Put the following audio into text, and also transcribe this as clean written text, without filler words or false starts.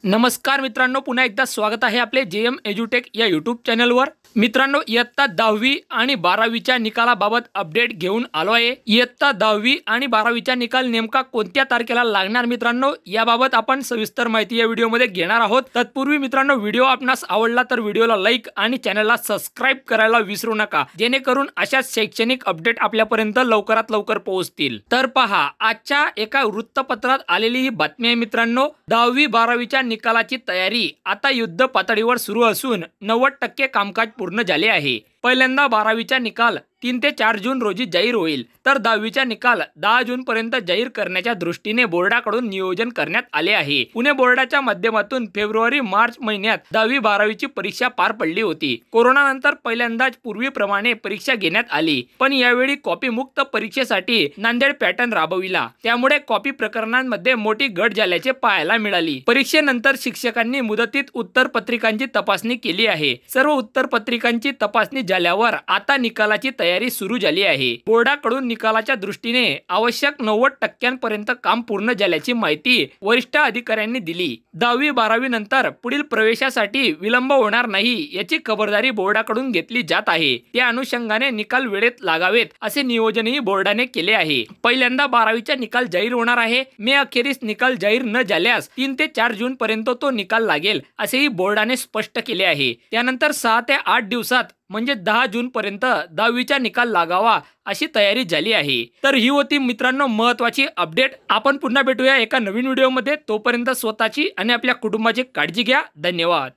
नमस्कार मित्रांनो, पुन्हा एकदा स्वागत आहे आपले जेएम एज्युटेक या यूट्यूब चॅनलवर। मित्रांनो, इयत्ता 10वी आणि 12वीच्या निकालाबाबत अपडेट घेऊन आलो आहे। इयत्ता 10वी आणि 12वीचा निकाल नेमका कोणत्या तारखेला लागणार मित्रांनो, याबाबत आपण सविस्तर माहिती या व्हिडिओमध्ये घेणार आहोत। तत्पूर्वी मित्रांनो, व्हिडिओ आपणास आवडला तर व्हिडिओला लाईक आणि चॅनलला सबस्क्राइब करायला विसरू नका, जेणेकरून अशाच शैक्षणिक अपडेट आपल्यापर्यंत लवकरात लवकर पोहोचतील। तर पहा, आजच्या एका वृत्तपत्रात आलेली ही बातमी आहे मित्रांनो। 10वी 12वीच्या निकालाची तयारी आता युद्ध पातळीवर सुरू असून 90% कामकाज पूर्ण झाले आहे। पहिल्यांदा 12वीचा निकाल 3 ते 4 जून रोजी जाहीर होईल, तर 10वीचा निकाल 10 जून पर्यंत जाहीर करण्याच्या दृष्टीने बोर्डाकडून नियोजन करण्यात आले आहे। पुणे बोर्डाच्या माध्यमातून फेब्रुवारी-मार्च महिन्यात 10वी 12वीची परीक्षा पार पडली होती। कोरोनानंतर पहिल्यांदाच पूर्वीप्रमाणे परीक्षा घेण्यात आली, पण यावेळी कॉपी मुक्त परीक्षेसाठी नांदेड पॅटर्न राबविला, त्यामुळे कॉपी प्रकरणांमध्ये मोठी घट झाल्याचे पाहायला मिळाली। परीक्षेनंतर शिक्षकांनी मुदतीत उत्तरपत्रिकांची तपासणी केली आहे। सर्व उत्तरपत्रिकांची तपासणी झाल्यावर आता निकालाची तयारी सुरू झाली आहे। बोर्डाकडून निकालाच्या दृष्टीने आवश्यक 90% काम पूर्ण झाल्याची माहिती वरिष्ठ अधिकाऱ्यांनी दिली। 10वी 12वी नंतर पुढील प्रवेशासाठी विलंब होणार नाही याची खबरदारी बोर्डाकडून घेतली जात आहे। त्या अनुषंगाने निकाल वेळेत लागावेत असे नियोजनही बोर्डाने केले आहे। पहिल्यांदा 12वीचा निकाल जाहीर होणार आहे। मे अखेरीस निकाल जाहीर न झाल्यास 3 ते 4 जून पर्यंत तो निकाल लागेल असेही बोर्डाने स्पष्ट केले आहे। त्यानंतर 6 ते 8 दिवसात म्हणजे 10 जून पर्यंत 10वीचा निकाल लागावा अशी तयारी झाली आहे। तर ही होती मित्रांनो महत्त्वाची अपडेट। आपण पुन्हा भेटूया एका नवीन व्हिडिओमध्ये। तोपर्यंत स्वतःची आणि आपल्या कुटुंबाची काळजी घ्या। धन्यवाद।